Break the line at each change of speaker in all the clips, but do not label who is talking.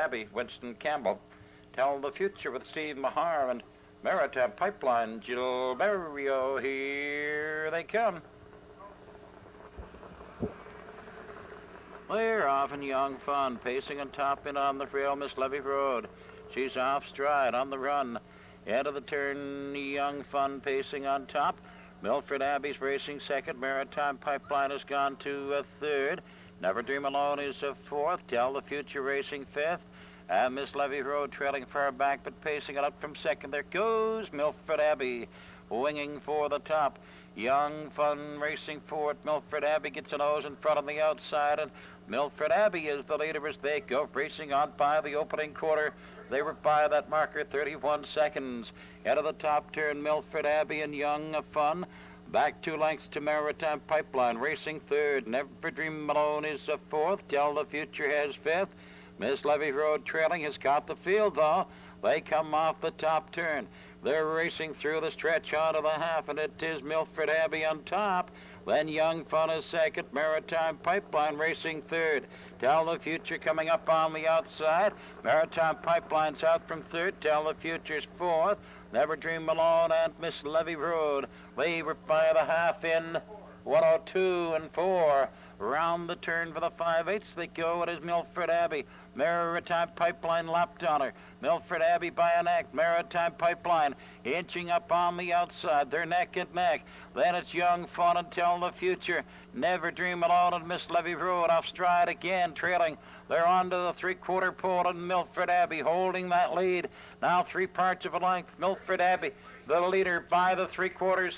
Abbey, Winston Campbell. Tell the Future with Steve Mahar and Maritime Pipeline, Gilberto. Here they come. They're off in Young Fun, pacing and top in on the frail Miss Levy Road. She's off stride on the run. Into the turn, Young Fun pacing on top. Milford Abbey's racing second. Maritime Pipeline has gone to a third. Never Dream Alone is a fourth. Tell the Future racing fifth. And Miss Levy Road trailing far back, but pacing it up from second. There goes Milford Abbey, winging for the top. Young Fun racing fourth. Milford Abbey gets a nose in front on the outside, and Milford Abbey is the leader as they go racing on by the opening quarter. They were by that marker 31 seconds. Out of the top turn, Milford Abbey and Young Fun. Back 2 lengths to Maritime Pipeline racing third. Never Dream Malone is a fourth. Tell the Future has fifth. Miss Levy Road trailing has got the field though. They come off the top turn. They're racing through the stretch onto the half, and it is Milford Abbey on top. Then Young Fun is second. Maritime Pipeline racing third. Tell the Future coming up on the outside. Maritime Pipeline's out from third. Tell the Future's fourth. Never Dream Alone and Miss Levy Road. They were by the half in 102 and 4. Round the turn for the 5/8 they go. It is Milford Abbey. Maritime Pipeline lapped on her. Milford Abbey by a neck. Maritime Pipeline inching up on the outside. They're neck and neck. Then it's Young Fun and Tell the Future. Never Dream Alone and Miss Levy Road off stride again, trailing. They're on to the 3/4 pole, and Milford Abbey holding that lead. Now 3 parts of a length. Milford Abbey, the leader by the 3/4.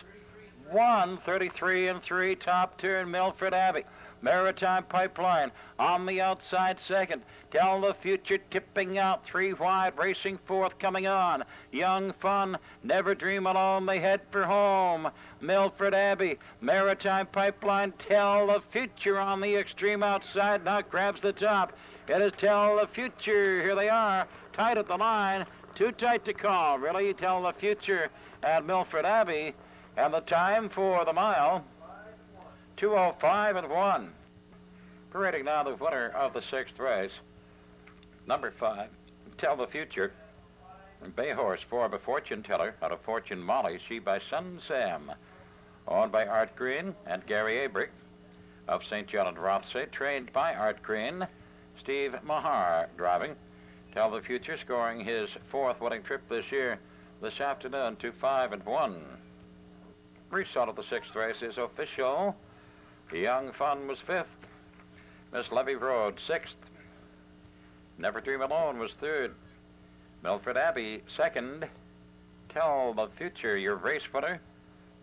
1:33 and 3. Top turn, Milford Abbey. Maritime Pipeline on the outside second. Tell the Future tipping out 3 wide, racing fourth coming on. Young Fun, Never Dream Alone, they head for home. Milford Abbey, Maritime Pipeline, Tell the Future on the extreme outside, now grabs the top. It is Tell the Future, here they are, tight at the line, too tight to call, really. Tell the Future at Milford Abbey, and the time for the mile, 2:05 and 1. Parading now the winner of the 6th race, number 5, Tell the Future. Bay Horse for a Fortune Teller out of Fortune Molly, she by Sun Sam. Owned by Art Green and Gary Abrick of St. John and Rothsay, trained by Art Green. Steve Mahar driving. Tell the Future scoring his 4th winning trip this year, this afternoon, 2:05 and 1. Result of the 6th race is official. Young Fun was 5th. Miss Levy Road 6th. Never Dream Alone was 3rd. Milford Abbey 2nd. Tell the Future, your race winner.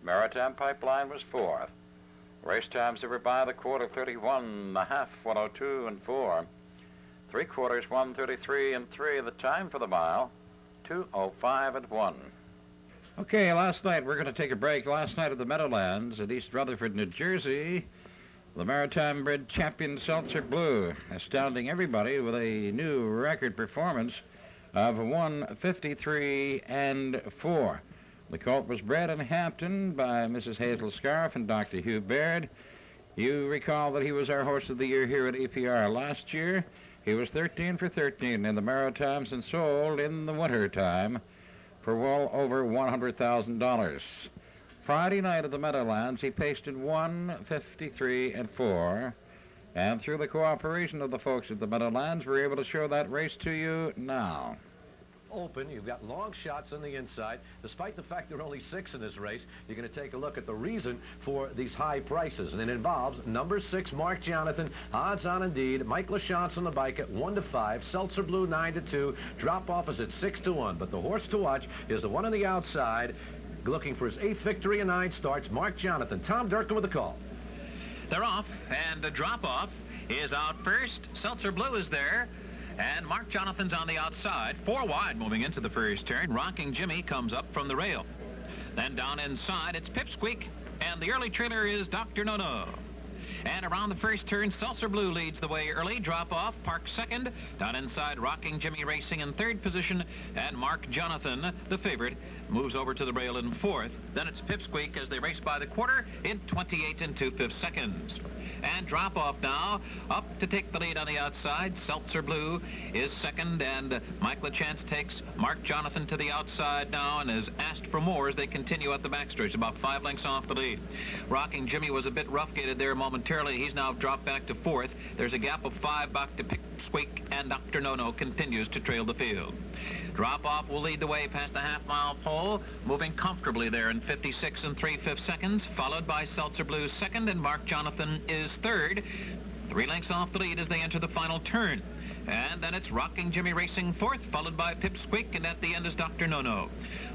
Maritime Pipeline was 4th. Race times that were by the quarter 31, the half 102 and 4. 3/4 1:33 and 3. The time for the mile, 2:05 and 1. Okay, last night, we're going to take a break. Last night at the Meadowlands at East Rutherford, New Jersey, the Maritime Bred champion Seltzer Blue, astounding everybody with a new record performance of 1:53 and 4. The colt was bred in Hampton by Mrs. Hazel Scarf and Dr. Hugh Baird. You recall that he was our horse of the year here at EPR last year. He was 13 for 13 in the Maritimes and sold in the winter time for well over $100,000. Friday night at the Meadowlands, he paced in 1:53 and 4. And through the cooperation of the folks at the Meadowlands, we're able to show that race to you now.
Open, you've got long shots on the inside. Despite the fact there are only 6 in this race, you're going to take a look at the reason for these high prices. And it involves number 6, Mark Jonathan, odds on indeed. Mike LaChance on the bike at 1-5. Seltzer Blue 9-2. Drop off is at 6-1. But the horse to watch is the one on the outside, looking for his 8th victory in 9 starts, Mark Jonathan. Tom Durkin with the call.
They're off, and the drop-off is out first. Seltzer Blue is there, and Mark Jonathan's on the outside. 4 wide moving into the first turn. Rocking Jimmy comes up from the rail. Then down inside, it's Pipsqueak, and the early trailer is Dr. No-No. And around the first turn, Seltzer Blue leads the way early. Drop-off, Park second. Down inside, Rocking Jimmy racing in 3rd position, and Mark Jonathan, the favorite, moves over to the rail in 4th. Then it's Pipsqueak as they race by the quarter in 28 2/5 seconds. And drop off now. Up to take the lead on the outside. Seltzer Blue is second, and Mike LaChance takes Mark Jonathan to the outside now and has asked for more as they continue at the backstretch, about 5 lengths off the lead. Rocking Jimmy was a bit rough-gated there momentarily. He's now dropped back to 4th. There's a gap of 5 back to Squeak, and Dr. No-No continues to trail the field. Drop-off will lead the way past the half-mile pole, moving comfortably there in 56 3/5 seconds, followed by Seltzer Blue second, and Mark Jonathan is third. 3 lengths off the lead as they enter the final turn. And then it's Rocking Jimmy racing fourth, followed by Pipsqueak, and at the end is Dr. No-No.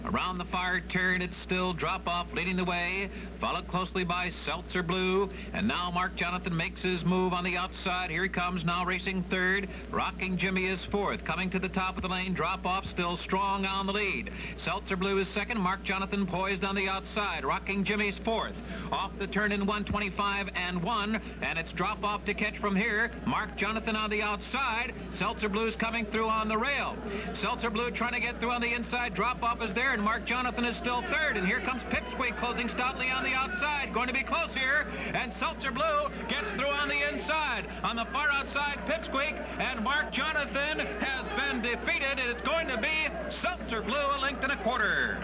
Around the far turn, it's still Drop-Off leading the way, followed closely by Seltzer Blue. And now Mark Jonathan makes his move on the outside. Here he comes now racing third. Rocking Jimmy is fourth. Coming to the top of the lane, Drop-Off still strong on the lead. Seltzer Blue is second. Mark Jonathan poised on the outside. Rocking Jimmy's fourth. Off the turn in 1:25 and 1, and it's Drop-Off to catch from here. Mark Jonathan on the outside. Seltzer Blue's coming through on the rail. Seltzer Blue trying to get through on the inside. Drop-Off is there, and Mark Jonathan is still third. And here comes Pipsqueak closing stoutly on the outside. Going to be close here, and Seltzer Blue gets through on the inside. On the far outside, Pipsqueak, and Mark Jonathan has been defeated. It's going to be Seltzer Blue, a length and a quarter.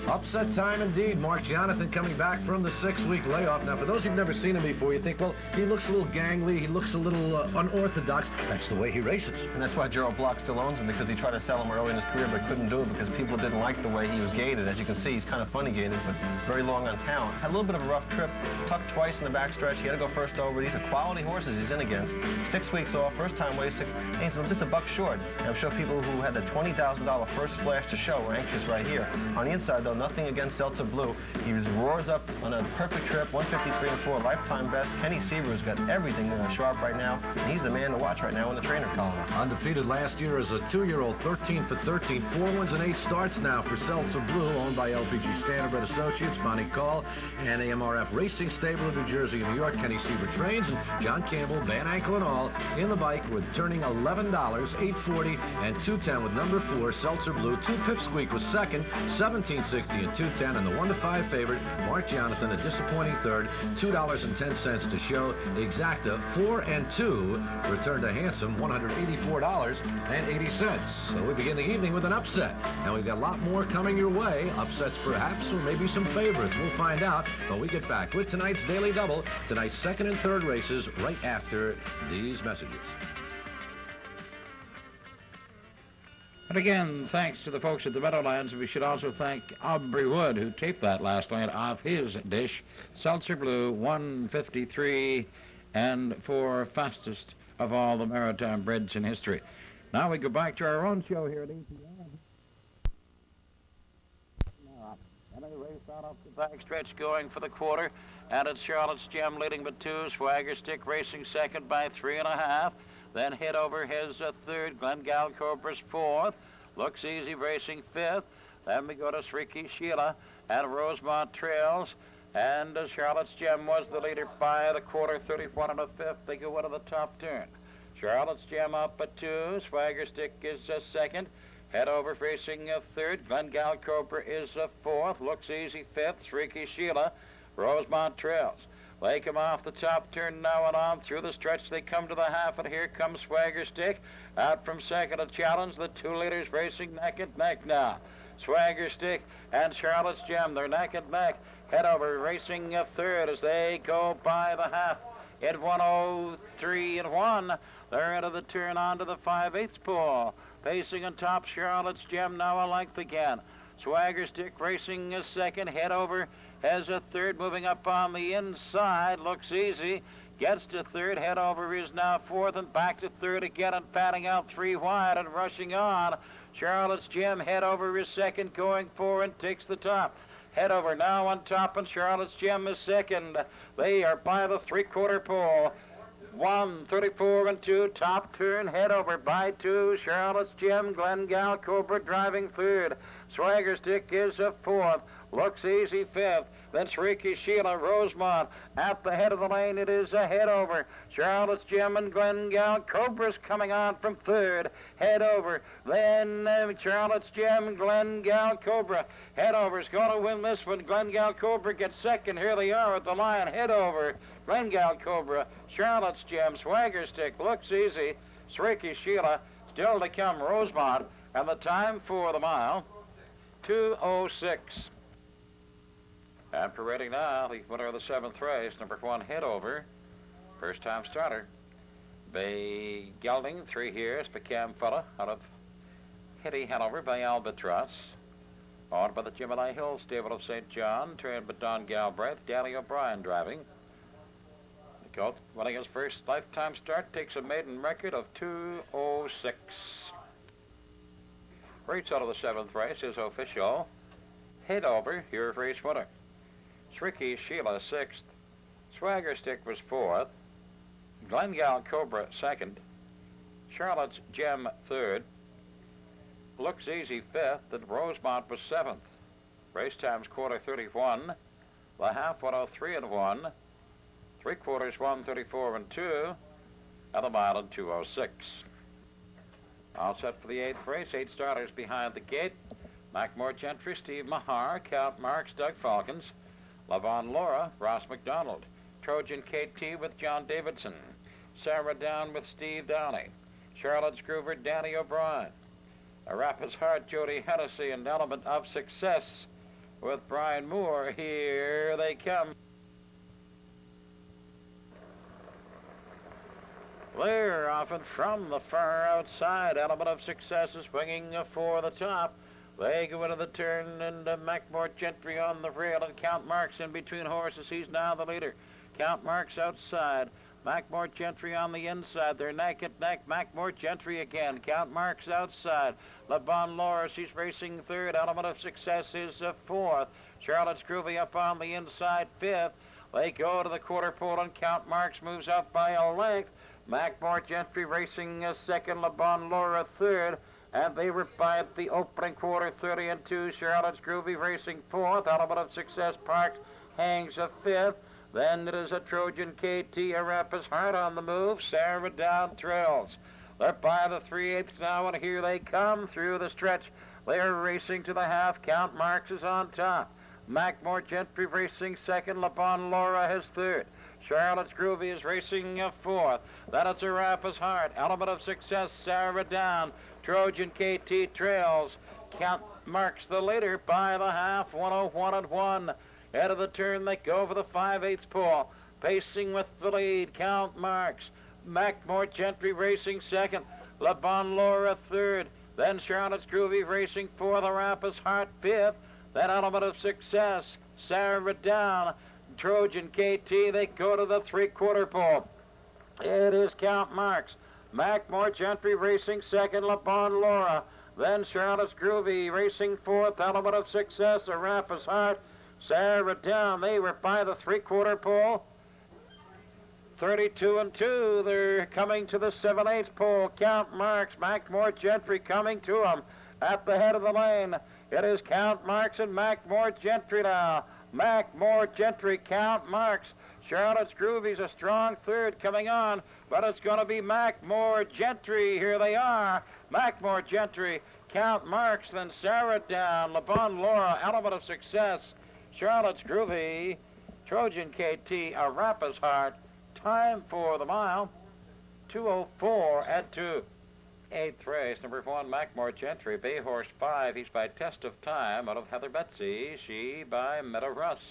Upset time indeed. Mark Jonathan coming back from the 6-week layoff. Now, for those who've never seen him before, you think, well, he looks a little gangly, he looks a little unorthodox. That's the way he races.
And that's why Gerald Block still owns him, because he tried to sell him early in his career but couldn't do it because people didn't like the way he was gated. As you can see, he's kind of funny gated, but very long on talent. Had a little bit of a rough trip, tucked twice in the backstretch. He had to go first over. These are quality horses he's in against. 6 weeks off, first time weighs 6. He's just a buck short. And I'm sure people who had the $20,000 first splash to show were anxious right here. On the inside, though, nothing against Seltzer Blue. He roars up on a perfect trip, 153 and 4, lifetime best. Kenny Seaver's got everything sharp right now, and he's the man to watch right now in the trainer column.
Undefeated last year as a 2-year-old, 13 for 13, 4 wins and 8 starts now for Seltzer Blue, owned by LPG Standardbred Associates, Bonnie Call, and AMRF Racing Stable of New Jersey and New York. Kenny Seaver trains, and John Campbell, Van Ankle and all, in the bike, returning $11, $8.40, and $2.10 with number 4, Seltzer Blue. 2 Pipsqueak was second, $17.60 and $2.10, and the 1-5 favorite, Mark Jonathan, a disappointing third, $2.10 to show. The exacta, 4 and 2, returned a handsome $184.80. So we begin the evening with an upset. And we've got a lot more coming your way. Upsets perhaps, or maybe some favorites. We'll find out when we get back with tonight's Daily Double, tonight's second and third races right after these messages.
And again, thanks to the folks at the Meadowlands. We should also thank Aubrey Wood, who taped that last night off his dish. Seltzer Blue, 153 and 4, fastest of all the maritime breds in history. Now we go back to our own show here at EPR. And a race out off the backstretch going for the quarter. And it's Charlotte's Gem leading by 2, Swagger Stick racing second by 3.5. Then hit over his third, Glengal Cobra's fourth. Looks Easy racing fifth. Then we go to Sriki Sheila and Rosemont Trails. And Charlotte's Gem was the leader by the quarter, 31 1/5. They go into the top turn. Charlotte's Gem up at 2. Swagger Stick is second. Head over racing third. Glengal Cobra is fourth. Looks Easy fifth. Sriki Sheila, Rosemont Trails. They come off the top turn now and on through the stretch. They come to the half, and here comes Swagger Stick. Out from second, a challenge. The 2 leaders racing neck and neck now. Swagger Stick and Charlotte's Gem, they're neck and neck. Head over racing third as they go by the half. At 1:03 and 1, they're into the turn onto the 5/8 pole. Pacing on top, Charlotte's Gem now a length again. Swagger Stick racing second. Head over has a third, moving up on the inside. Looks Easy. Gets to third. Head over is now fourth, and back to third again, and patting out 3 wide and rushing on. Charlotte's Gem, head over is second, going 4 and takes the top. Head over now on top, and Charlotte's Gem is second. They are by the 3/4 pole. 1:34 and 2, top turn, head over by 2. Charlotte's Gem, Glengal Cobra driving third. Swagger Stick is fourth. Looks Easy fifth. Then Sriki Sheila, Rosemont. At the head of the lane, it is a head over. Charlotte's Gem and Glengal Cobra's coming on from third. Head over. Then Charlotte's Gem, Glengal Cobra. Head over's going to win this one. Glengal Cobra gets second. Here they are at the line. Head over Glengal Cobra, Charlotte's Gem, Swagger Stick, Looks Easy, Sreaky Sheila, still to come Rosemont, and the time for the mile, 2:06. And parading now, the winner of the 7th race, number 1, Headover, first-time starter. Bay Gelding, 3 years, Peckham Fella, out of Hitty Hanover by Albatross. Owned by the Gemini Hill Stable of St. John, trained by Don Galbraith, Danny O'Brien driving. The colt, winning his first lifetime start, takes a maiden record of 2:06. Race out of the 7th race is official. Headover, your race winner. Sreaky Sheila, 6th. Swagger Stick was 4th. Glengal Cobra, 2nd. Charlotte's Gem, 3rd. Looks Easy, 5th, and Rosemont was 7th. Race times quarter 31. The half 103 and 1. 3/4 134 and 2. And the mile in 2:06. All set for the 8th race. 8 starters behind the gate. Mackmore Gentry, Steve Mahar, Count Marks, Doug Falcons, Lavon Laura, Ross McDonald, Trojan KT with John Davidson, Sarah Down with Steve Downey, Charlotte's Groover, Danny O'Brien, Arapa's Heart, Jody Hennessy, and Element of Success with Brian Moore. Here they come. They're often from the far outside. Element of Success is swinging for the top. They go into the turn, and Mackmore Gentry on the rail, and Count Marks in between horses. He's now the leader. Count Marks outside. Mackmore Gentry on the inside. They're neck and neck. Mackmore Gentry again. Count Marks outside. La Bonne Laura, she's racing 3rd. Element of Success is 4th. Charlotte's Groovy up on the inside, 5th. They go to the quarter pole, and Count Marks moves up by a length. Mackmore Gentry racing 2nd. La Bonne Laura 3rd. And they were by the opening quarter, 30 and 2. Charlotte's Groovy racing 4th. Element of Success Parks hangs a 5th. Then it is a Trojan KT, Arapa's Heart on the move. Sarah Down Trails. They're by the 3/8 now, and here they come through the stretch. They are racing to the half. Count Marks is on top. Mackmore Gentry racing 2nd. La Bonne Laura has 3rd. Charlotte's Groovy is racing 4th. Then it's Arapa's Heart. Element of Success, Sarah Down. Trojan KT Trails. Count Marks the leader by the half, 101 and 1. Head of the turn, they go for the 5/8 pole. Pacing with the lead, Count Marks. Mackmore Gentry racing 2nd. La Bonne Laura 3rd. Then Charlotte's Groovy racing 4th. Arapa's Heart 5th. Then Element of Success, Sarah Down. Trojan KT, they go to the 3/4 pole. It is Count Marks. Mackmore Gentry racing 2nd. La Bonne Laura. Then Charlotte's Groovy racing 4th. Element of Success, Arapa's Heart, Sarah Down. They were by the 3/4 pole. 32 and 2. They're coming to the 7/8 pole. Count Marks, Mackmore Gentry coming to them at the head of the lane. It is Count Marks and Mackmore Gentry now. Mackmore Gentry, Count Marks. Charlotte's Groovy's a strong 3rd coming on, but it's going to be Mackmore Gentry. Here they are. Mackmore Gentry, Count Marks, then Sarah Down, La Bonne Laura, Element of Success, Charlotte's Groovy, Trojan KT, Arapa's Heart. Time for the mile, 2:04 at 2. 8th race, number 1, Mackmore Gentry, Bay Horse 5. He's by Test of Time out of Heather Betsy. She by Meadow Russ.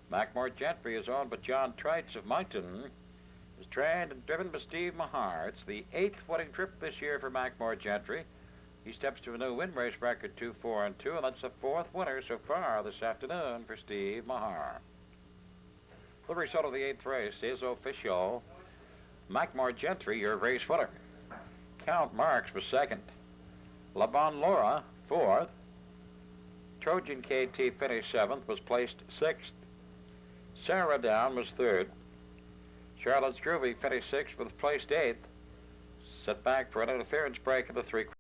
Mackmore Gentry is owned by John Trites of Moncton. Is trained and driven by Steve Mahar. It's the 8th winning trip this year for Mackmore Gentry. He steps to a new win race record, 2-4 and 2, and that's the 4th winner so far this afternoon for Steve Mahar. The result of the 8th race is official. Mackmore Gentry, your race winner. Count Marks was 2nd. La Bonne Laura, 4th. Trojan KT finished 7th, was placed 6th. Sarah Down was 3rd. Charlotte's Groovy finished 6th, was placed 8th. Set back for an interference break of the 3/4.